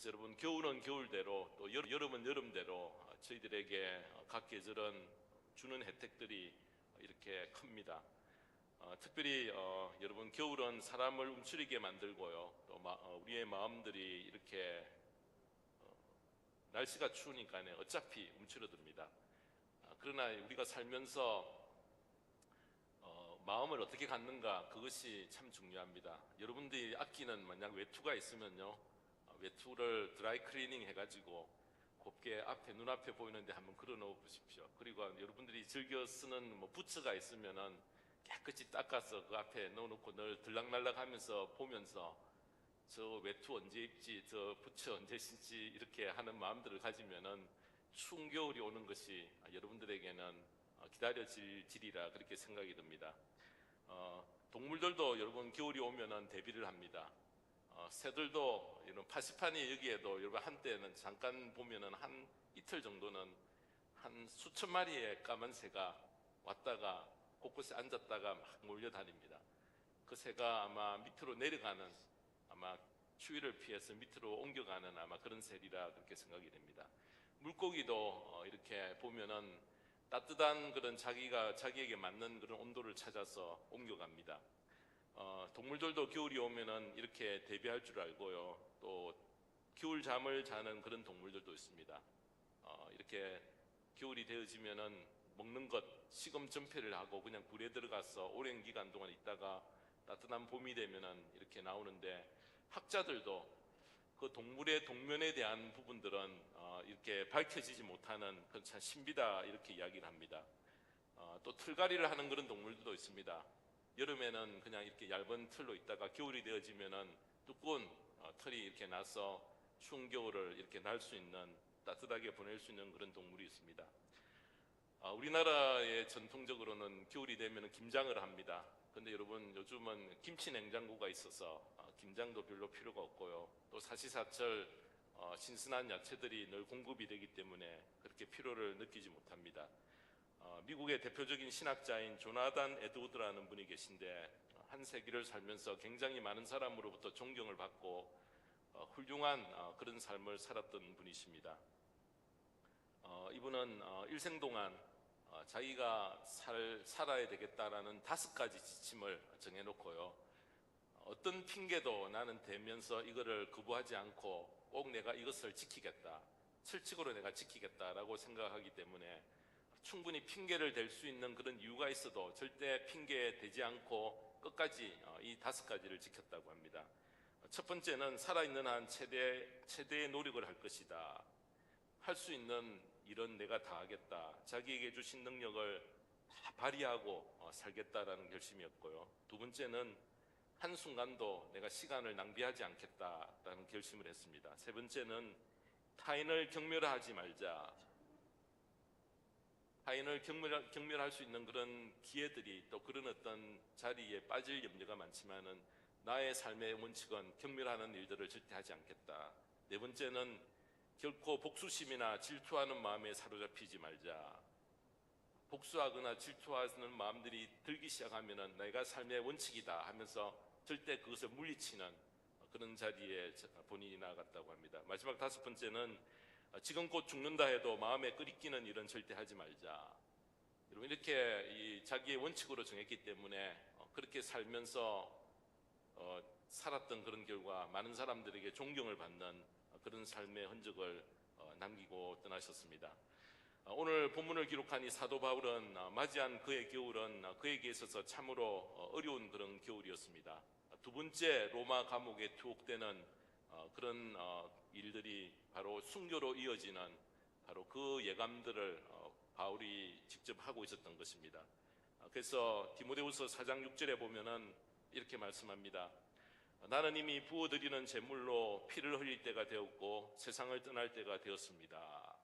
그래서 여러분, 겨울은 겨울대로 또 여름은 여름대로 저희들에게 각 계절은 주는 혜택들이 이렇게 큽니다. 특별히 여러분, 겨울은 사람을 움츠리게 만들고요, 또 우리의 마음들이 이렇게 날씨가 추우니까 어차피 움츠러듭니다. 그러나 우리가 살면서 마음을 어떻게 갖는가, 그것이 참 중요합니다. 여러분들이 아끼는 만약 외투가 있으면요, 외투를 드라이 클리닝 해가지고 곱게 눈앞에 보이는데 한번 걸어 놓아 보십시오. 그리고 여러분들이 즐겨 쓰는 부츠가 있으면은 깨끗이 닦아서 그 앞에 넣어놓고 늘 들락날락 하면서 보면서 저 외투 언제 입지, 저 부츠 언제 신지, 이렇게 하는 마음들을 가지면은 추운 겨울이 오는 것이 여러분들에게는 기다려지리라, 그렇게 생각이 듭니다. 동물들도 여러분, 겨울이 오면은 대비를 합니다. 새들도, 이런 파시파니 여기에도 여러분, 한때는 잠깐 보면은 한 이틀 정도는 한 수천 마리의 까만 새가 왔다가 곳곳에 앉았다가 막 몰려다닙니다. 그 새가 아마 밑으로 내려가는, 아마 추위를 피해서 밑으로 옮겨가는 아마 그런 새리라, 그렇게 생각이 됩니다. 물고기도 이렇게 보면은 따뜻한 그런 자기에게 맞는 그런 온도를 찾아서 옮겨갑니다. 동물들도 겨울이 오면은 이렇게 대비할 줄 알고요, 또 겨울 잠을 자는 그런 동물들도 있습니다. 이렇게 겨울이 되어지면은 먹는 것 식음 전폐를 하고 그냥 굴에 들어가서 오랜 기간 동안 있다가 따뜻한 봄이 되면은 이렇게 나오는데, 학자들도 그 동물의 동면에 대한 부분들은 이렇게 밝혀지지 못하는 그런 참 신비다, 이렇게 이야기를 합니다. 또 틀갈이를 하는 그런 동물들도 있습니다. 여름에는 그냥 이렇게 얇은 틀로 있다가 겨울이 되어지면은 두꺼운 털이 이렇게 나서 추운 겨울을 이렇게 날 수 있는, 따뜻하게 보낼 수 있는 그런 동물이 있습니다. 우리나라에 전통적으로는 겨울이 되면 김장을 합니다. 근데 여러분, 요즘은 김치 냉장고가 있어서 김장도 별로 필요가 없고요, 또 사시사철 신선한 야채들이 늘 공급이 되기 때문에 그렇게 필요를 느끼지 못합니다. 미국의 대표적인 신학자인 조나단 에드워드라는 분이 계신데, 한 세기를 살면서 굉장히 많은 사람으로부터 존경을 받고 훌륭한 그런 삶을 살았던 분이십니다. 이분은 일생 동안 자기가 살아야 되겠다라는 5가지 지침을 정해놓고요, 어떤 핑계도 나는 대면서 이거를 거부하지 않고 꼭 내가 이것을 지키겠다, 철칙으로 내가 지키겠다라고 생각하기 때문에 충분히 핑계를 댈 수 있는 그런 이유가 있어도 절대 핑계 대지 않고 끝까지 이 5가지를 지켰다고 합니다. 첫 번째는 살아있는 한 최대의 노력을 할 것이다. 할 수 있는 일은 내가 다 하겠다. 자기에게 주신 능력을 다 발휘하고 살겠다라는 결심이었고요. 두 번째는 한순간도 내가 시간을 낭비하지 않겠다라는 결심을 했습니다. 세 번째는 타인을 경멸하지 말자. 타인을 경멸할 수 있는 그런 기회들이, 또 그런 어떤 자리에 빠질 염려가 많지만은 나의 삶의 원칙은 경멸하는 일들을 절대 하지 않겠다. 네 번째는 결코 복수심이나 질투하는 마음에 사로잡히지 말자. 복수하거나 질투하는 마음들이 들기 시작하면은 내가 삶의 원칙이다 하면서 절대 그것을 물리치는 그런 자리에 본인이 나아갔다고 합니다. 마지막 5번째는 지금 곧 죽는다 해도 마음에 끓이끼는 일은 절대 하지 말자. 여러분, 이렇게 자기의 원칙으로 정했기 때문에 그렇게 살면서 살았던 그런 결과 많은 사람들에게 존경을 받는 그런 삶의 흔적을 남기고 떠나셨습니다. 오늘 본문을 기록한 이 사도 바울은 맞이한 그의 겨울은 그에게 있어서 참으로 어려운 그런 겨울이었습니다. 두 번째 로마 감옥에 투옥되는 그런 일들이 바로 순교로 이어지는 바로 그 예감들을 바울이 직접 하고 있었던 것입니다. 그래서 디모데후서 4장 6절에 보면은 이렇게 말씀합니다. 나는 이미 부어드리는 제물로 피를 흘릴 때가 되었고 세상을 떠날 때가 되었습니다.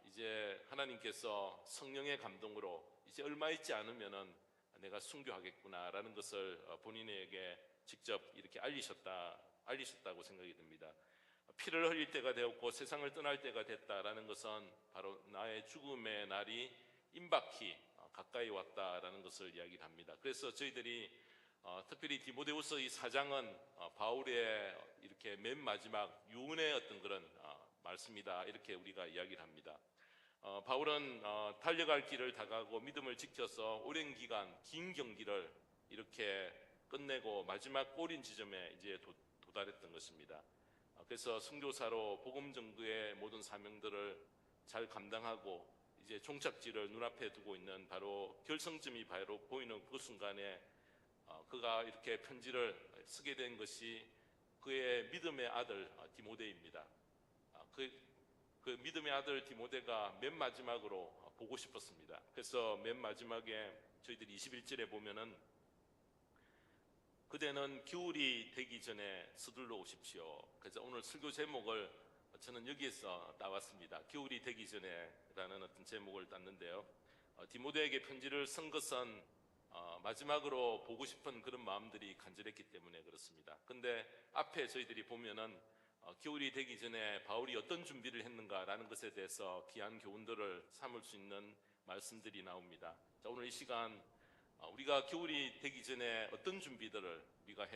이제 하나님께서 성령의 감동으로 이제 얼마 있지 않으면은 내가 순교하겠구나라는 것을 본인에게 직접 이렇게 알리셨다고 생각이 듭니다. 피를 흘릴 때가 되었고 세상을 떠날 때가 됐다라는 것은 바로 나의 죽음의 날이 임박히 가까이 왔다라는 것을 이야기합니다. 그래서 저희들이 특별히 디모데후서 이 4장은 바울의 이렇게 맨 마지막 유언의 어떤 그런 말씀이다, 이렇게 우리가 이야기를 합니다. 바울은 달려갈 길을 다가고 믿음을 지켜서 오랜 기간 긴 경기를 이렇게 끝내고 마지막 골인 지점에 이제 도달했던 것입니다. 그래서 선교사로 복음 전도의 모든 사명들을 잘 감당하고 이제 종착지를 눈앞에 두고 있는 바로 결승점이 바로 보이는 그 순간에 그가 이렇게 편지를 쓰게 된 것이 그의 믿음의 아들 디모데입니다. 그 믿음의 아들 디모데가 맨 마지막으로 보고 싶었습니다. 그래서 맨 마지막에 저희들이 21절에 보면은 그대는 겨울이 되기 전에 서둘러 오십시오. 그래서 오늘 설교 제목을 저는 여기에서 따왔습니다. 겨울이 되기 전에 라는 어떤 제목을 땄는데요, 디모데에게 편지를 쓴 것은 마지막으로 보고 싶은 그런 마음들이 간절했기 때문에 그렇습니다. 근데 앞에 저희들이 보면은 겨울이 되기 전에 바울이 어떤 준비를 했는가라는 것에 대해서 귀한 교훈들을 삼을 수 있는 말씀들이 나옵니다. 자, 오늘 이 시간 우리가 겨울이 되기 전에 어떤 준비들을 우리가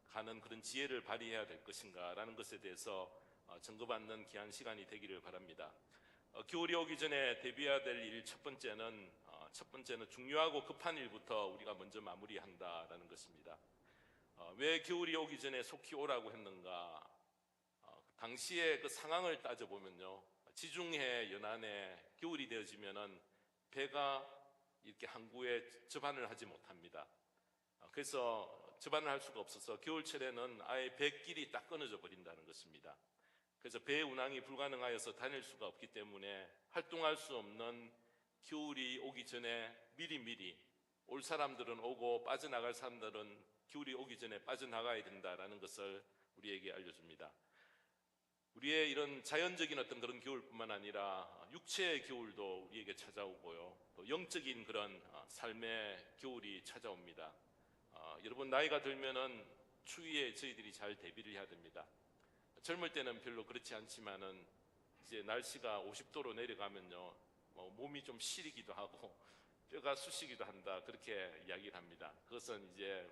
가는 그런 지혜를 발휘해야 될 것인가 라는 것에 대해서 점검받는 귀한 시간이 되기를 바랍니다. 겨울이 오기 전에 대비해야 될 일 첫 번째는 중요하고 급한 일부터 우리가 먼저 마무리한다라는 것입니다. 왜 겨울이 오기 전에 속히 오라고 했는가? 당시의 그 상황을 따져보면요, 지중해 연안에 겨울이 되어지면은 배가 이렇게 항구에 접안을 하지 못합니다. 그래서 접안을 할 수가 없어서 겨울철에는 아예 배길이 딱 끊어져 버린다는 것입니다. 그래서 배 운항이 불가능하여서 다닐 수가 없기 때문에 활동할 수 없는 겨울이 오기 전에 미리미리 올 사람들은 오고 빠져나갈 사람들은 겨울이 오기 전에 빠져나가야 된다라는 것을 우리에게 알려줍니다. 우리의 이런 자연적인 어떤 그런 겨울뿐만 아니라 육체의 겨울도 우리에게 찾아오고요, 또 영적인 그런 삶의 겨울이 찾아옵니다. 여러분, 나이가 들면은 추위에 저희들이 잘 대비를 해야 됩니다. 젊을 때는 별로 그렇지 않지만은 이제 날씨가 50도로 내려가면요, 몸이 좀 시리기도 하고 뼈가 쑤시기도 한다, 그렇게 이야기를 합니다. 그것은 이제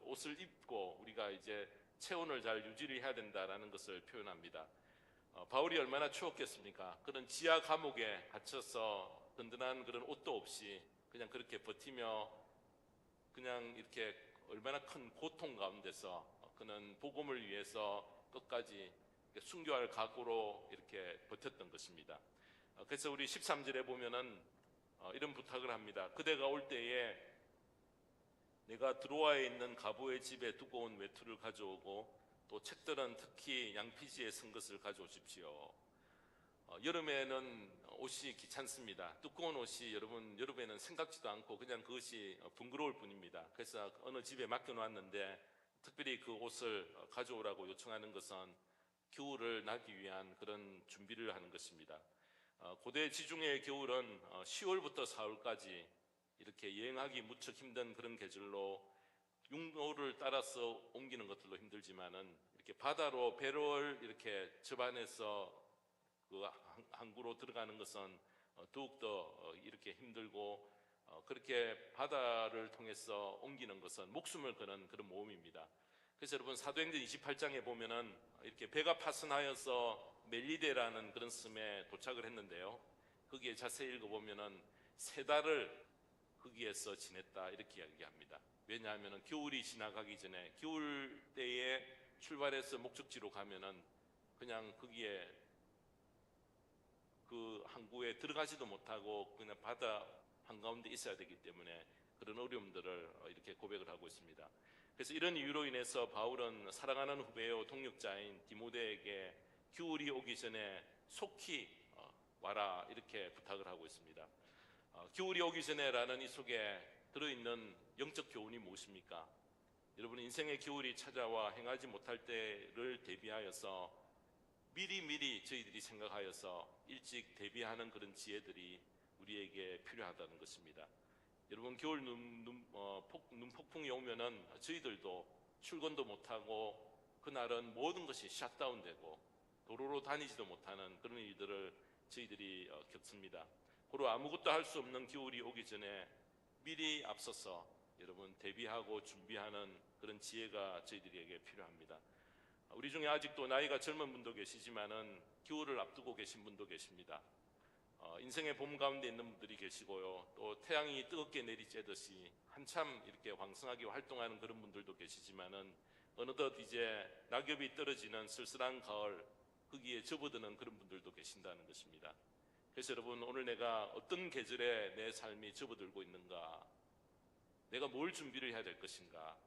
옷을 입고 우리가 이제 체온을 잘 유지를 해야 된다라는 것을 표현합니다. 바울이 얼마나 추웠겠습니까? 그런 지하 감옥에 갇혀서 든든한 그런 옷도 없이 그냥 그렇게 버티며 그냥 이렇게 얼마나 큰 고통 가운데서 그는 복음을 위해서 끝까지 순교할 각오로 이렇게 버텼던 것입니다. 그래서 우리 13절에 보면은 이런 부탁을 합니다. 그대가 올 때에 내가 드로아에 있는 가보의 집에 두고 온 외투를 가져오고 또 책들은 특히 양피지에 쓴 것을 가져오십시오. 여름에는 옷이 귀찮습니다. 두꺼운 옷이 여름에는 생각지도 않고 그냥 그것이 붕그러울 뿐입니다. 그래서 어느 집에 맡겨놨는데 특별히 그 옷을 가져오라고 요청하는 것은 겨울을 나기 위한 그런 준비를 하는 것입니다. 고대 지중해의 겨울은 10월부터 4월까지 이렇게 여행하기 무척 힘든 그런 계절로 육로를 따라서 옮기는 것들도 힘들지만은 이렇게 바다로 배를 이렇게 접안해서 그 항구로 들어가는 것은 더욱더 이렇게 힘들고 그렇게 바다를 통해서 옮기는 것은 목숨을 거는 그런 모험입니다. 그래서 여러분, 사도행전 28장에 보면은 이렇게 배가 파손하여서 멜리데라는 그런 섬에 도착을 했는데요, 거기에 자세히 읽어보면은 3달을 거기에서 지냈다, 이렇게 이야기합니다. 왜냐하면 겨울이 지나가기 전에 겨울 때에 출발해서 목적지로 가면은 그냥 거기에 그 항구에 들어가지도 못하고 그냥 바다 한가운데 있어야 되기 때문에 그런 어려움들을 이렇게 고백을 하고 있습니다. 그래서 이런 이유로 인해서 바울은 사랑하는 후배요 동역자인 디모데에게 겨울이 오기 전에 속히 와라, 이렇게 부탁을 하고 있습니다. 겨울이 오기 전에라는 이 속에 들어있는 영적 교훈이 무엇입니까? 여러분, 인생의 겨울이 찾아와 행하지 못할 때를 대비하여서 미리미리 저희들이 생각하여서 일찍 대비하는 그런 지혜들이 우리에게 필요하다는 것입니다. 여러분, 겨울 눈폭풍이 오면은 저희들도 출근도 못하고 그날은 모든 것이 셧다운되고 도로로 다니지도 못하는 그런 일들을 저희들이 겪습니다. 고로 아무것도 할 수 없는 겨울이 오기 전에 미리 앞서서 여러분 대비하고 준비하는 그런 지혜가 저희들에게 필요합니다. 우리 중에 아직도 나이가 젊은 분도 계시지만은 겨울을 앞두고 계신 분도 계십니다. 인생의 봄 가운데 있는 분들이 계시고요. 또 태양이 뜨겁게 내리쬐듯이 한참 이렇게 왕성하게 활동하는 그런 분들도 계시지만은 어느덧 이제 낙엽이 떨어지는 쓸쓸한 가을 거기에 접어드는 그런 분들도 계신다는 것입니다. 그래서 여러분, 오늘 내가 어떤 계절에 내 삶이 접어들고 있는가, 내가 뭘 준비를 해야 될 것인가,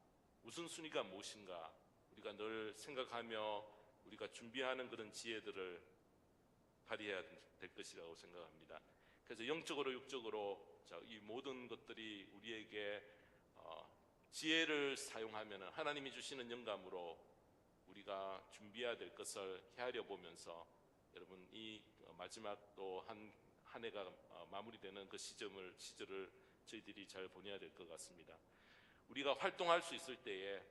우선순위가 무엇인가, 우리가 늘 생각하며 우리가 준비하는 그런 지혜들을 발휘해야 될 것이라고 생각합니다. 그래서 영적으로 육적으로 이 모든 것들이 우리에게 지혜를 사용하면 하나님이 주시는 영감으로 우리가 준비해야 될 것을 헤아려 보면서 여러분, 이 마지막 또 한 해가 마무리되는 그 시절을 저희들이 잘 보내야 될 것 같습니다. 우리가 활동할 수 있을 때에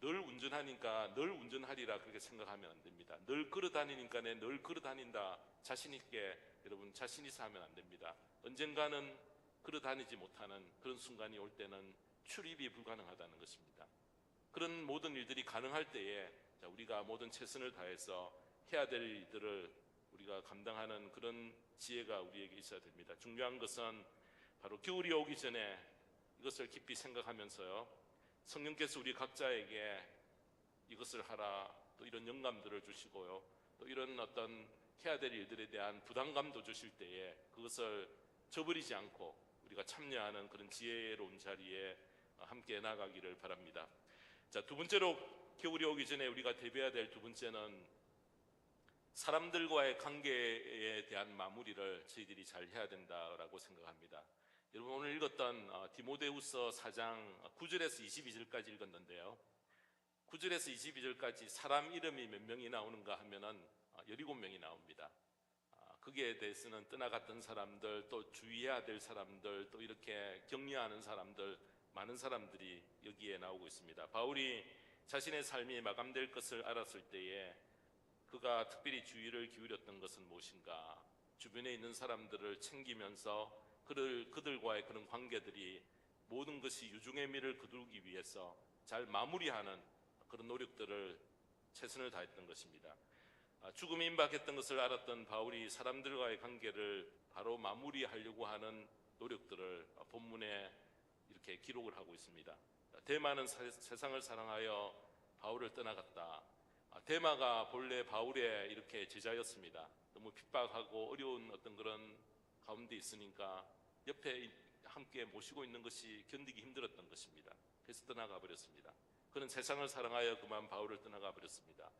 늘 운전하니까 늘 운전하리라 그렇게 생각하면 안 됩니다. 늘 걸어다니니까 늘 걸어다닌다 자신 있게 여러분 자신 있어 하면 안 됩니다. 언젠가는 걸어다니지 못하는 그런 순간이 올 때는 출입이 불가능하다는 것입니다. 그런 모든 일들이 가능할 때에 우리가 모든 최선을 다해서 해야 될 일들을 우리가 감당하는 그런 지혜가 우리에게 있어야 됩니다. 중요한 것은 바로 겨울이 오기 전에 이것을 깊이 생각하면서요, 성령께서 우리 각자에게 이것을 하라, 또 이런 영감들을 주시고요, 또 이런 어떤 해야 될 일들에 대한 부담감도 주실 때에 그것을 저버리지 않고 우리가 참여하는 그런 지혜로운 자리에 함께 나가기를 바랍니다. 자, 두 번째로 겨울이 오기 전에 우리가 대비해야 될 두 번째는 사람들과의 관계에 대한 마무리를 저희들이 잘 해야 된다라고 생각합니다. 여러분, 오늘 읽었던 디모데후서 4장 9절에서 22절까지 읽었는데요, 9절에서 22절까지 사람 이름이 몇 명이 나오는가 하면은 17명이 나옵니다. 거기에 대해서는 떠나갔던 사람들, 또 주의해야 될 사람들, 또 이렇게 격려하는 사람들, 많은 사람들이 여기에 나오고 있습니다. 바울이 자신의 삶이 마감될 것을 알았을 때에 그가 특별히 주의를 기울였던 것은 무엇인가? 주변에 있는 사람들을 챙기면서 그들과의 그런 관계들이 모든 것이 유중의 미를 거두기 위해서 잘 마무리하는 그런 노력들을 최선을 다했던 것입니다. 죽음이 임박했던 것을 알았던 바울이 사람들과의 관계를 바로 마무리하려고 하는 노력들을 본문에 이렇게 기록을 하고 있습니다. 데마는 세상을 사랑하여 바울을 떠나갔다. 데마가 본래 바울의 이렇게 제자였습니다. 너무 핍박하고 어려운 어떤 그런 가운데 있으니까 옆에 함께 모시고 있는 것이 견디기 힘들었던 것입니다. 그래서 떠나가 버렸습니다. 그는 세상을 사랑하여 그만 바울을 떠나가 버렸습니다.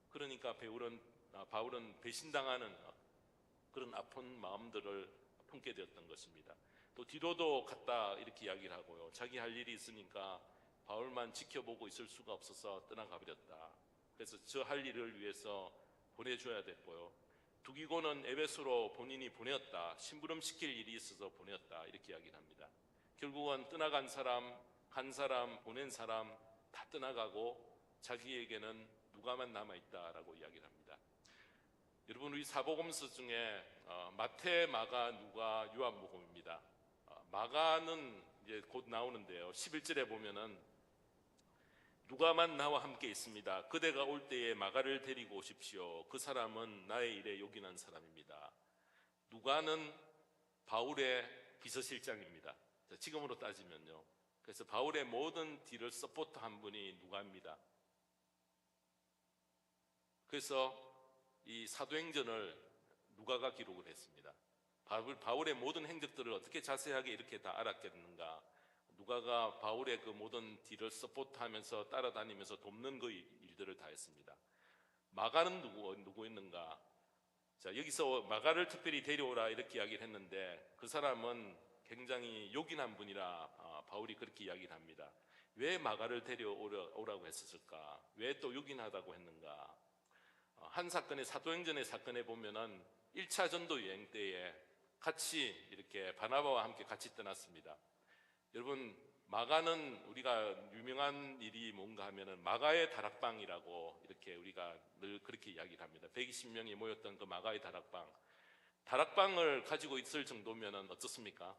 그러니까 바울은 배신당하는 그런 아픈 마음들을 품게 되었던 것입니다. 또 디도도 갔다 이렇게 이야기를 하고요, 자기 할 일이 있으니까 바울만 지켜보고 있을 수가 없어서 떠나가 버렸다. 그래서 저 할 일을 위해서 보내줘야 됐고요, 두기고는 에베소로 본인이 보내었다, 심부름시킬 일이 있어서 보내었다 이렇게 이야기를 합니다. 결국은 떠나간 사람, 간 사람, 보낸 사람 다 떠나가고 자기에게는 누가만 남아있다라고 이야기를 합니다. 여러분, 우리 사복음서 중에 마태, 마가, 누가, 요한복음입니다. 마가는 이제 곧 나오는데요, 11절에 보면은 누가만 나와 함께 있습니다. 그대가 올 때에 마가를 데리고 오십시오. 그 사람은 나의 일에 요긴한 사람입니다. 누가는 바울의 비서실장입니다. 지금으로 따지면요. 그래서 바울의 모든 딜을 서포트한 분이 누가입니다. 그래서 이 사도행전을 누가가 기록을 했습니다. 바울의 모든 행적들을 어떻게 자세하게 이렇게 다 알았겠는가? 누가가 바울의 그 모든 딜을 서포트하면서 따라다니면서 돕는 그 일들을 다 했습니다. 마가는 누구였는가? 자, 여기서 마가를 특별히 데려오라 이렇게 이야기를 했는데 그 사람은 굉장히 요긴한 분이라 바울이 그렇게 이야기를 합니다. 왜 마가를 데려오라고 했었을까? 왜 또 요긴하다고 했는가? 한 사건의 사도행전의 사건에 보면은 1차 전도 여행 때에 같이 이렇게 바나바와 함께 같이 떠났습니다. 여러분, 마가는 우리가 유명한 일이 뭔가 하면은 마가의 다락방이라고 이렇게 우리가 늘 그렇게 이야기를 합니다. 120명이 모였던 그 마가의 다락방을 가지고 있을 정도면은 어떻습니까?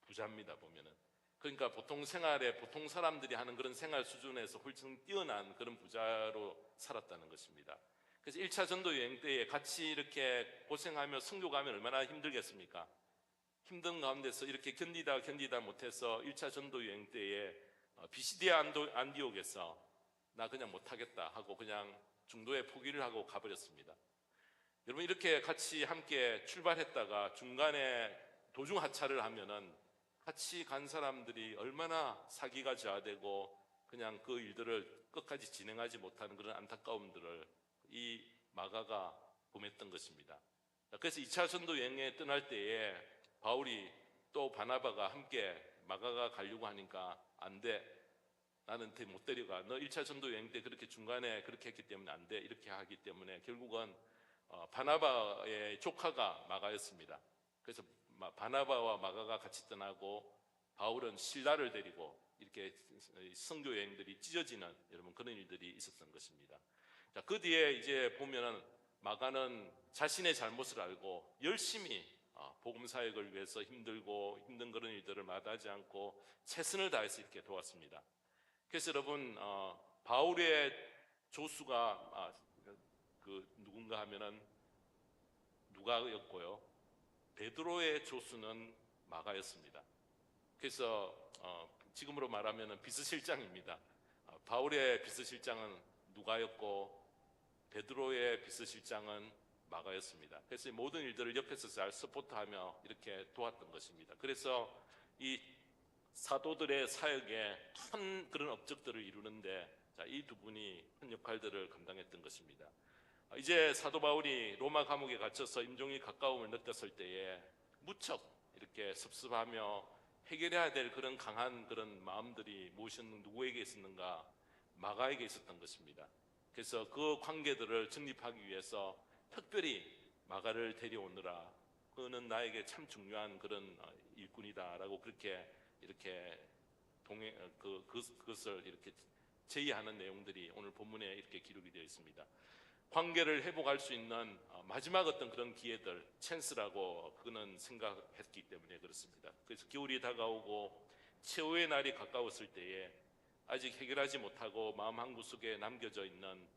부자입니다, 보면은. 그러니까 보통 생활에 보통 사람들이 하는 그런 생활 수준에서 훨씬 뛰어난 그런 부자로 살았다는 것입니다. 그래서 1차 전도 여행 때에 같이 이렇게 고생하며 선교 가면 얼마나 힘들겠습니까? 힘든 가운데서 이렇게 견디다 못해서 1차 전도 여행 때에 비시디아 안디옥에서 나 그냥 못하겠다 하고 그냥 중도에 포기를 하고 가버렸습니다. 여러분, 이렇게 같이 함께 출발했다가 중간에 도중 하차를 하면은 같이 간 사람들이 얼마나 사기가 저하되고 그냥 그 일들을 끝까지 진행하지 못하는 그런 안타까움들을 이 마가가 범했던 것입니다. 그래서 2차 전도 여행에 떠날 때에 바울이 또 바나바가 함께 마가가 가려고 하니까 안 돼. 나는 못 데려가. 너 1차 전도 여행 때 그렇게 중간에 그렇게 했기 때문에 안 돼. 이렇게 하기 때문에 결국은 바나바의 조카가 마가였습니다. 그래서 바나바와 마가가 같이 떠나고 바울은 실라를 데리고 이렇게 선교 여행들이 찢어지는 여러분 그런 일들이 있었던 것입니다. 자, 그 뒤에 이제 보면은 마가는 자신의 잘못을 알고 열심히 복음 사역을 위해서 힘들고 힘든 그런 일들을 마다하지 않고 최선을 다해서 이렇게 도왔습니다. 그래서 여러분 바울의 조수가 누군가 하면은 누가였고요. 베드로의 조수는 마가였습니다. 그래서 지금으로 말하면 비서실장입니다. 바울의 비서실장은 누가였고 베드로의 비서실장은 마가였습니다. 그래서 모든 일들을 옆에서 잘 서포트하며 이렇게 도왔던 것입니다. 그래서 이 사도들의 사역에 큰 그런 업적들을 이루는데 이 두 분이 큰 역할들을 감당했던 것입니다. 이제 사도 바울이 로마 감옥에 갇혀서 임종이 가까움을 느꼈을 때에 무척 이렇게 섭섭하며 해결해야 될 그런 강한 그런 마음들이 누구에게 있었는가? 마가에게 있었던 것입니다. 그래서 그 관계들을 정립하기 위해서 특별히 마가를 데려오느라 그는 나에게 참 중요한 그런 일꾼이다라고 그렇게 이렇게 그것을 이렇게 제의하는 내용들이 오늘 본문에 이렇게 기록이 되어 있습니다. 관계를 회복할 수 있는 마지막 어떤 그런 기회들, 찬스라고 그는 생각했기 때문에 그렇습니다. 그래서 겨울이 다가오고 최후의 날이 가까웠을 때에 아직 해결하지 못하고 마음 한구석에 남겨져 있는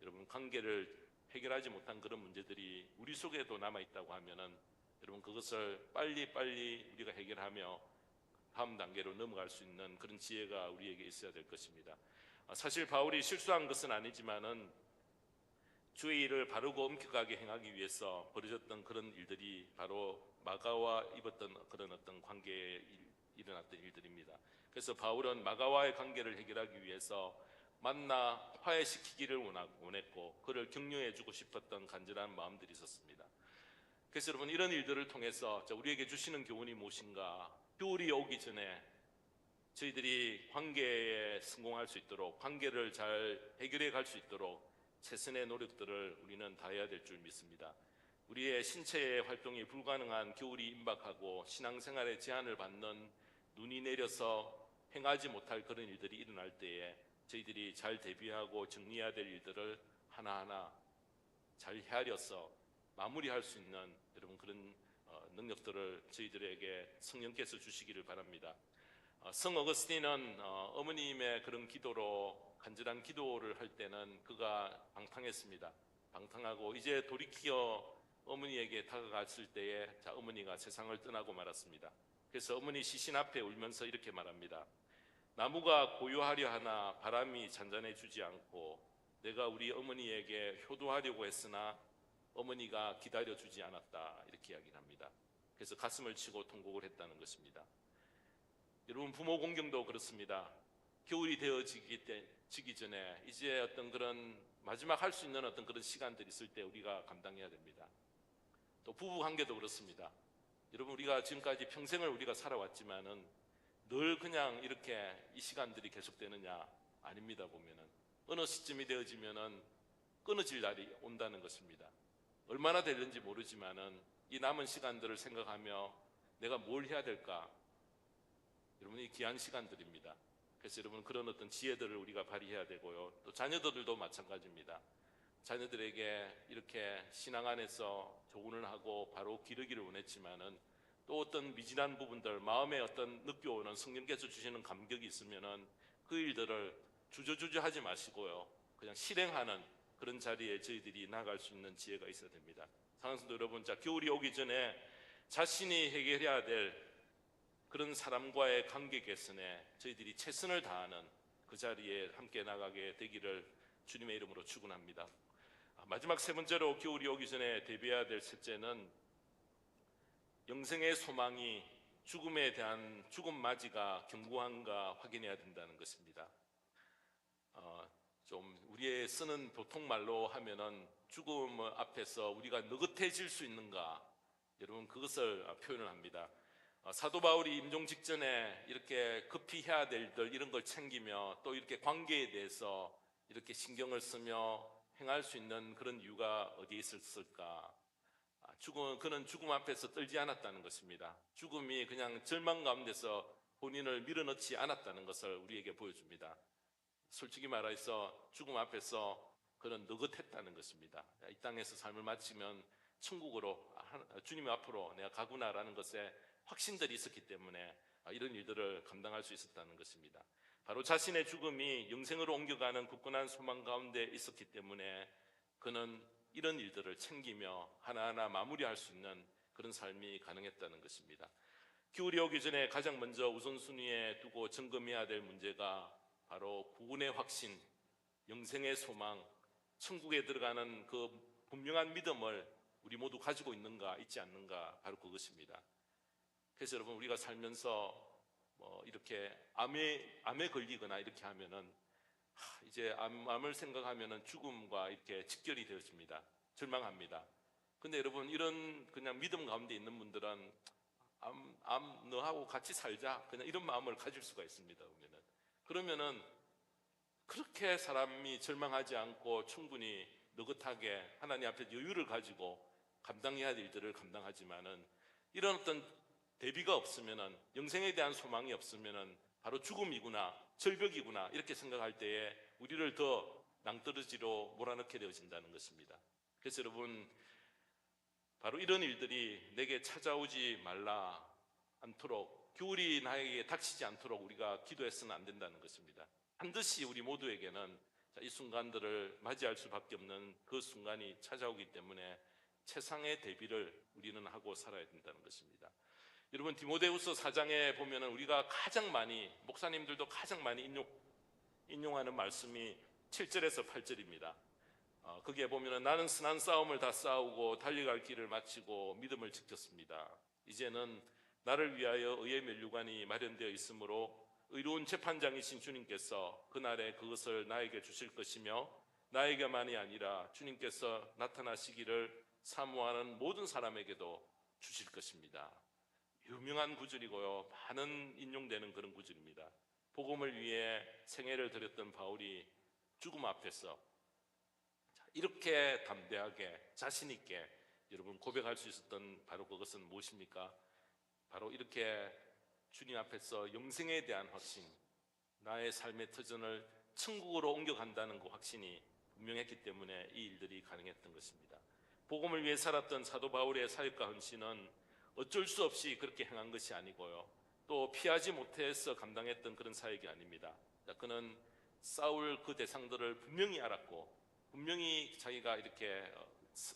여러분 관계를 해결하지 못한 그런 문제들이 우리 속에도 남아있다고 하면은 여러분 그것을 빨리 우리가 해결하며 다음 단계로 넘어갈 수 있는 그런 지혜가 우리에게 있어야 될 것입니다. 사실 바울이 실수한 것은 아니지만은 주의 일을 바르고 엄격하게 행하기 위해서 벌어졌던 그런 일들이 바로 마가와 입었던 그런 어떤 관계에 일어났던 일들입니다. 그래서 바울은 마가와의 관계를 해결하기 위해서 만나 화해시키기를 원했고 그를 격려해주고 싶었던 간절한 마음들이 있었습니다. 그래서 여러분 이런 일들을 통해서 우리에게 주시는 교훈이 무엇인가? 겨울이 오기 전에 저희들이 관계에 성공할 수 있도록 관계를 잘 해결해 갈 수 있도록 최선의 노력들을 우리는 다해야 될 줄 믿습니다. 우리의 신체의 활동이 불가능한 겨울이 임박하고 신앙생활에 제한을 받는 눈이 내려서 행하지 못할 그런 일들이 일어날 때에 저희들이 잘 대비하고 정리해야 될 일들을 하나하나 잘 헤아려서 마무리할 수 있는 여러분 그런 능력들을 저희들에게 성령께서 주시기를 바랍니다. 성 어거스틴은 어머님의 그런 기도로 간절한 기도를 할 때는 그가 방탕했습니다. 방탕하고 이제 돌이키어 어머니에게 다가갔을 때에 어머니가 세상을 떠나고 말았습니다. 그래서 어머니 시신 앞에 울면서 이렇게 말합니다. 나무가 고요하려 하나 바람이 잔잔해 주지 않고 내가 우리 어머니에게 효도하려고 했으나 어머니가 기다려 주지 않았다 이렇게 이야기를 합니다. 그래서 가슴을 치고 통곡을 했다는 것입니다. 여러분 부모 공경도 그렇습니다. 겨울이 되어지기 전에 이제 어떤 그런 마지막 할 수 있는 어떤 그런 시간들이 있을 때 우리가 감당해야 됩니다. 또 부부 관계도 그렇습니다. 여러분 우리가 지금까지 평생을 우리가 살아왔지만은 늘 그냥 이렇게 이 시간들이 계속되느냐? 아닙니다. 보면은 어느 시점이 되어지면은 끊어질 날이 온다는 것입니다. 얼마나 될는지 모르지만은 이 남은 시간들을 생각하며 내가 뭘 해야 될까? 여러분이 귀한 시간들입니다. 그래서 여러분 그런 어떤 지혜들을 우리가 발휘해야 되고요. 또 자녀들도 마찬가지입니다. 자녀들에게 이렇게 신앙 안에서 조언을 하고 바로 기르기를 원했지만은 또 어떤 미진한 부분들, 마음에 어떤 느껴오는 성령께서 주시는 감격이 있으면은 그 일들을 주저주저 하지 마시고요. 그냥 실행하는 그런 자리에 저희들이 나갈 수 있는 지혜가 있어야 됩니다. 사랑하는 여러분, 자, 겨울이 오기 전에 자신이 해결해야 될 그런 사람과의 관계 개선에 저희들이 최선을 다하는 그 자리에 함께 나가게 되기를 주님의 이름으로 축원합니다. 마지막 세 번째로 겨울이 오기 전에 대비해야 될 셋째는 영생의 소망이 죽음에 대한 죽음 맞이가 견고한가 확인해야 된다는 것입니다. 좀 우리의 쓰는 보통 말로 하면은 죽음 앞에서 우리가 느긋해질 수 있는가, 여러분 그것을 표현을 합니다. 사도 바울이 임종 직전에 이렇게 급히 해야 될 일들 이런 걸 챙기며 또 이렇게 관계에 대해서 이렇게 신경을 쓰며 행할 수 있는 그런 이유가 어디에 있었을까? 그는 죽음 앞에서 떨지 않았다는 것입니다. 죽음이 그냥 절망 가운데서 본인을 밀어넣지 않았다는 것을 우리에게 보여줍니다. 솔직히 말해서 죽음 앞에서 그는 느긋했다는 것입니다. 이 땅에서 삶을 마치면 천국으로 주님 앞으로 내가 가구나라는 것에 확신들이 있었기 때문에 이런 일들을 감당할 수 있었다는 것입니다. 바로 자신의 죽음이 영생으로 옮겨가는 굳건한 소망 가운데 있었기 때문에 그는 이런 일들을 챙기며 하나하나 마무리할 수 있는 그런 삶이 가능했다는 것입니다. 겨울이 오기 전에 가장 먼저 우선순위에 두고 점검해야 될 문제가 바로 구원의 확신, 영생의 소망, 천국에 들어가는 그 분명한 믿음을 우리 모두 가지고 있는가 있지 않는가, 바로 그것입니다. 그래서 여러분, 우리가 살면서 이렇게 암에 걸리거나 이렇게 하면은 이제 암을 생각하면은 죽음과 이렇게 직결이 되어집니다. 절망합니다. 근데 여러분, 이런 그냥 믿음 가운데 있는 분들은 너하고 같이 살자, 그냥 이런 마음을 가질 수가 있습니다. 그러면은 그렇게 사람이 절망하지 않고 충분히 느긋하게 하나님 앞에 여유를 가지고 감당해야 할 일들을 감당하지만은, 이런 어떤 대비가 없으면은, 영생에 대한 소망이 없으면은 바로 죽음이구나, 절벽이구나 이렇게 생각할 때에 우리를 더 낭떠러지로 몰아넣게 되어진다는 것입니다. 그래서 여러분, 바로 이런 일들이 내게 찾아오지 말라 않도록, 겨울이 나에게 닥치지 않도록 우리가 기도해서는 안 된다는 것입니다. 반드시 우리 모두에게는 이 순간들을 맞이할 수밖에 없는 그 순간이 찾아오기 때문에 최상의 대비를 우리는 하고 살아야 된다는 것입니다. 여러분, 디모데후서 4장에 보면은 우리가 가장 많이, 목사님들도 가장 많이 인용하는 말씀이 7절에서 8절입니다. 거기에 보면은 나는 선한 싸움을 다 싸우고 달려갈 길을 마치고 믿음을 지켰습니다. 이제는 나를 위하여 의의 면류관이 마련되어 있으므로 의로운 재판장이신 주님께서 그날에 그것을 나에게 주실 것이며, 나에게만이 아니라 주님께서 나타나시기를 사모하는 모든 사람에게도 주실 것입니다. 유명한 구절이고요, 많은 인용되는 그런 구절입니다. 복음을 위해 생애를 드렸던 바울이 죽음 앞에서 이렇게 담대하게 자신 있게 여러분 고백할 수 있었던 바로 그것은 무엇입니까? 바로 이렇게 주님 앞에서 영생에 대한 확신, 나의 삶의 터전을 천국으로 옮겨간다는 그 확신이 분명했기 때문에 이 일들이 가능했던 것입니다. 복음을 위해 살았던 사도 바울의 사역과 헌신은 어쩔 수 없이 그렇게 행한 것이 아니고요, 또 피하지 못해서 감당했던 그런 사역이 아닙니다. 그는 싸울 그 대상들을 분명히 알았고, 분명히 자기가 이렇게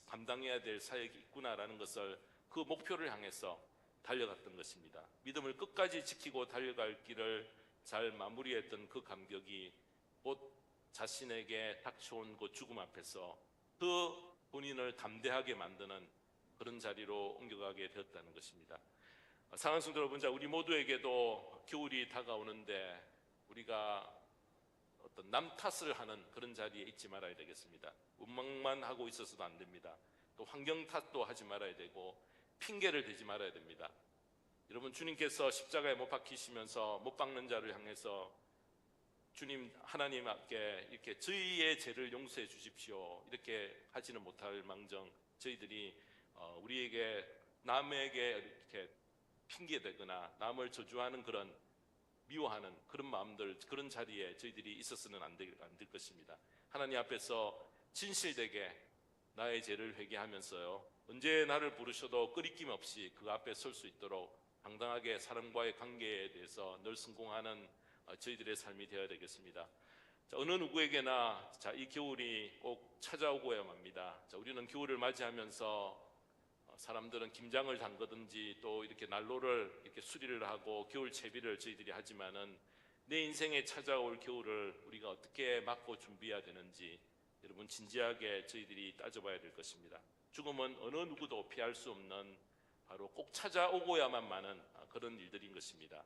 감당해야 될 사역이 있구나라는 것을, 그 목표를 향해서 달려갔던 것입니다. 믿음을 끝까지 지키고 달려갈 길을 잘 마무리했던 그 감격이 곧 자신에게 닥쳐온 그 죽음 앞에서 그 본인을 담대하게 만드는 그런 자리로 옮겨가게 되었다는 것입니다. 사랑하는 성도 여러분, 우리 모두에게도 겨울이 다가오는데 우리가 어떤 남 탓을 하는 그런 자리에 있지 말아야 되겠습니다. 원망만 하고 있어서도 안 됩니다. 또 환경 탓도 하지 말아야 되고 핑계를 대지 말아야 됩니다. 여러분, 주님께서 십자가에 못 박히시면서 못 박는 자를 향해서 주님 하나님 앞에 이렇게 저희의 죄를 용서해 주십시오 이렇게 하지는 못할 망정, 저희들이 우리에게 남에게 이렇게 핑계대거나 남을 저주하는 그런 미워하는 그런 마음들, 그런 자리에 저희들이 있어서는 안 될 것입니다. 하나님 앞에서 진실되게 나의 죄를 회개하면서요, 언제 나를 부르셔도 끄리낌 없이 그 앞에 설 수 있도록 당당하게 사람과의 관계에 대해서 늘 성공하는 저희들의 삶이 되어야 되겠습니다. 자, 어느 누구에게나 이 겨울이 꼭 찾아오고야 맙니다. 자, 우리는 겨울을 맞이하면서 사람들은 김장을 담그든지 또 이렇게 난로를 이렇게 수리를 하고 겨울 채비를 저희들이 하지만은 내 인생에 찾아올 겨울을 우리가 어떻게 맞고 준비해야 되는지 여러분 진지하게 저희들이 따져봐야 될 것입니다. 죽음은 어느 누구도 피할 수 없는 바로 꼭 찾아오고야만 마는 그런 일들인 것입니다.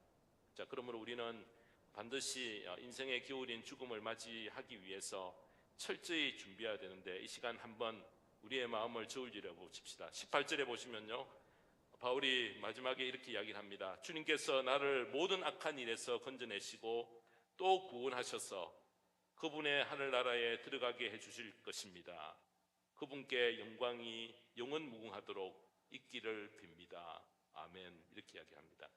자, 그러므로 우리는 반드시 인생의 겨울인 죽음을 맞이하기 위해서 철저히 준비해야 되는데 이 시간 한번 우리의 마음을 저울질해 보십시다. 18절에 보시면요, 바울이 마지막에 이렇게 이야기를 합니다. 주님께서 나를 모든 악한 일에서 건져내시고 또 구원하셔서 그분의 하늘나라에 들어가게 해주실 것입니다. 그분께 영광이 영원 무궁하도록 있기를 빕니다. 아멘. 이렇게 이야기합니다.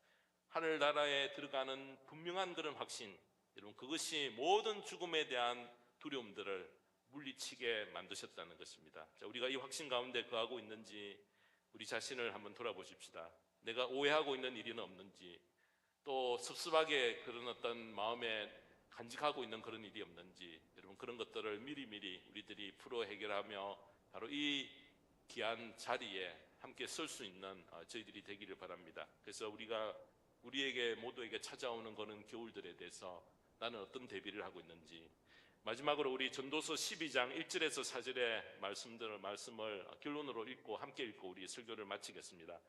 하늘나라에 들어가는 분명한 그런 확신, 여러분 그것이 모든 죽음에 대한 두려움들을 물리치게 만드셨다는 것입니다. 자, 우리가 이 확신 가운데 거하고 있는지 우리 자신을 한번 돌아보십시다. 내가 오해하고 있는 일은 없는지, 또 섭섭하게 그런 어떤 마음에 간직하고 있는 그런 일이 없는지, 여러분 그런 것들을 미리미리 우리들이 풀어 해결하며 바로 이 귀한 자리에 함께 설 수 있는 저희들이 되기를 바랍니다. 그래서 우리에게 모두에게 찾아오는 그런 겨울들에 대해서 나는 어떤 대비를 하고 있는지, 마지막으로 우리 전도서 12장 1절에서 4절의 말씀을 결론으로 함께 읽고 우리 설교를 마치겠습니다.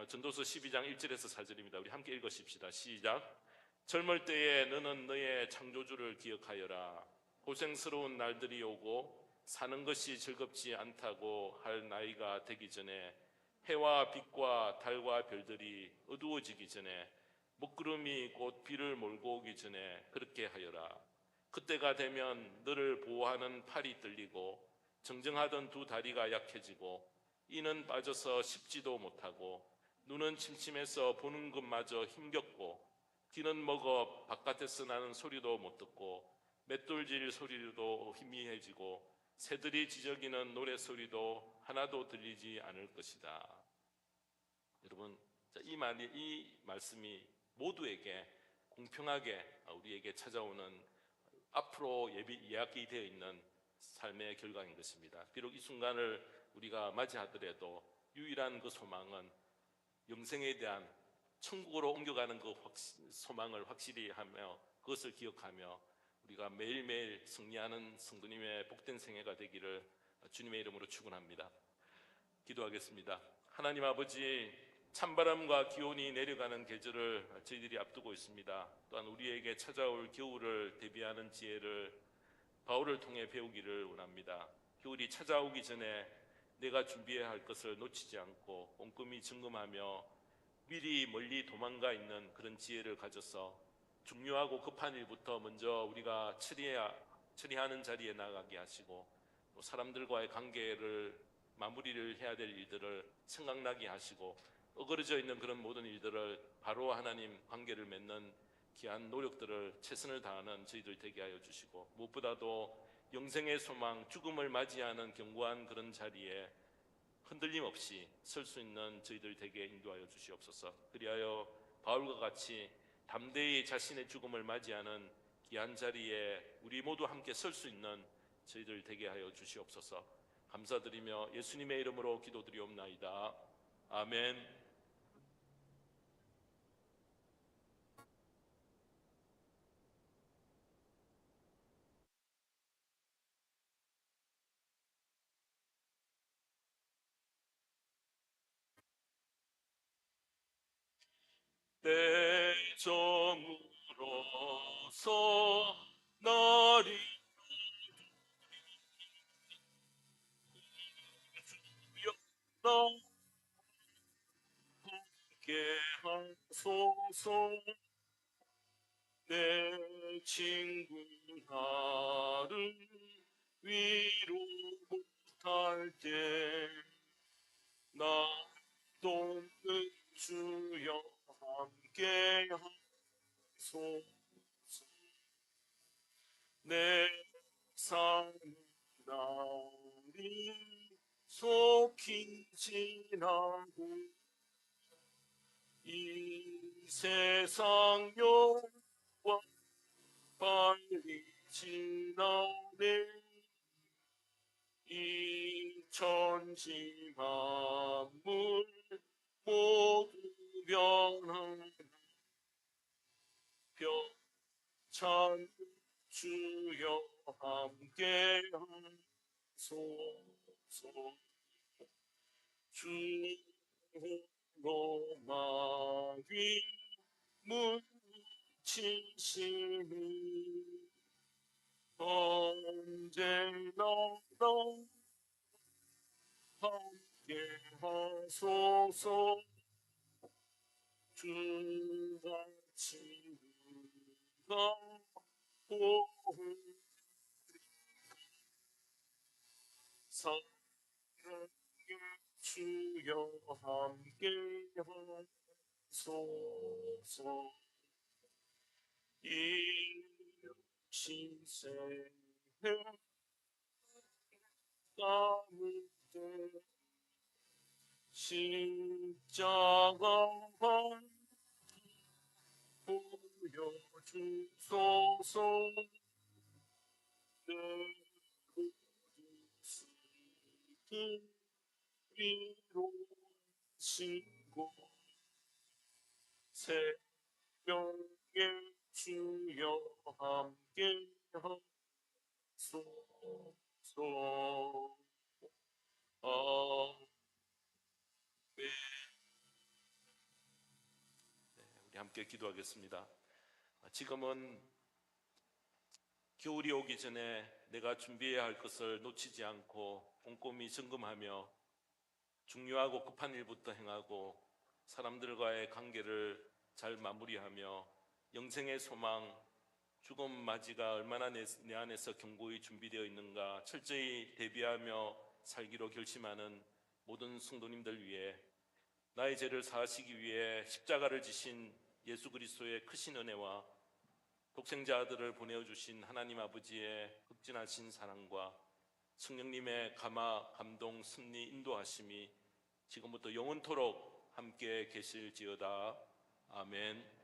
전도서 12장 1절에서 4절입니다. 우리 함께 읽으십시다. 시작. 젊을 때에 너는 너의 창조주를 기억하여라. 고생스러운 날들이 오고 사는 것이 즐겁지 않다고 할 나이가 되기 전에, 해와 빛과 달과 별들이 어두워지기 전에, 먹구름이 곧 비를 몰고 오기 전에 그렇게 하여라. 그때가 되면 너를 보호하는 팔이 떨리고 정정하던 두 다리가 약해지고 이는 빠져서 씹지도 못하고 눈은 침침해서 보는 것마저 힘겹고 귀는 먹어 바깥에서 나는 소리도 못 듣고 맷돌질 소리도 희미해지고 새들이 지저귀는 노래소리도 하나도 들리지 않을 것이다. 여러분, 이 말씀이 모두에게 공평하게 우리에게 찾아오는 앞으로 예약이 되어 있는 삶의 결과인 것입니다. 비록 이 순간을 우리가 맞이하더라도 유일한 그 소망은 영생에 대한 천국으로 옮겨가는 그 소망을 확실히 하며 그것을 기억하며 우리가 매일매일 승리하는 성도님의 복된 생애가 되기를 주님의 이름으로 축원합니다. 기도하겠습니다. 하나님 아버지, 찬바람과 기온이 내려가는 계절을 저희들이 앞두고 있습니다. 또한 우리에게 찾아올 겨울을 대비하는 지혜를 바울을 통해 배우기를 원합니다. 겨울이 찾아오기 전에 내가 준비해야 할 것을 놓치지 않고 꼼꼼히 점검하며 미리 멀리 도망가 있는 그런 지혜를 가져서 중요하고 급한 일부터 먼저 우리가 처리하는 자리에 나가게 하시고, 또 사람들과의 관계를 마무리를 해야 될 일들을 생각나게 하시고, 어그러져 있는 그런 모든 일들을 바로 하나님 관계를 맺는 귀한 노력들을 최선을 다하는 저희들 되게 하여 주시고, 무엇보다도 영생의 소망, 죽음을 맞이하는 견고한 그런 자리에 흔들림 없이 설 수 있는 저희들 되게 인도하여 주시옵소서. 그리하여 바울과 같이 담대히 자신의 죽음을 맞이하는 귀한 자리에 우리 모두 함께 설 수 있는 저희들 되게 하여 주시옵소서. 감사드리며 예수님의 이름으로 기도드리옵나이다. 아멘. 내 점으로서 나를 주께 하소서. 내 친구 나를 위로 못할 때 나 돕는 주여 함께 하소서. 내 삶 날이 속히 지나고 이 세상 영광 빨리 지나네. 이 천지 만물 모두 변하네. 병찬 주여 함께 하소서. 주로 마귀 물치시니 언제나 너 함께 하소서. 주같이 누가 보호 사랑의 주여 함께 하소서. 이 신세에 가운데 십자가 보여주소서. 내 모든 위로 신고 생명의 주여 함께 하소서. 아멘. 우리 함께 기도하겠습니다. 지금은 겨울이 오기 전에 내가 준비해야 할 것을 놓치지 않고 꼼꼼히 점검하며 중요하고 급한 일부터 행하고 사람들과의 관계를 잘 마무리하며 영생의 소망, 죽음 맞이가 얼마나 내 안에서 견고히 준비되어 있는가 철저히 대비하며 살기로 결심하는 모든 성도님들 위해 나의 죄를 사하시기 위해 십자가를 지신 예수 그리스도의 크신 은혜와 독생자 아들을 보내주신 하나님 아버지의 극진하신 사랑과 성령님의 감화, 감동, 섭리, 인도하심이 지금부터 영원토록 함께 계실지어다. 아멘.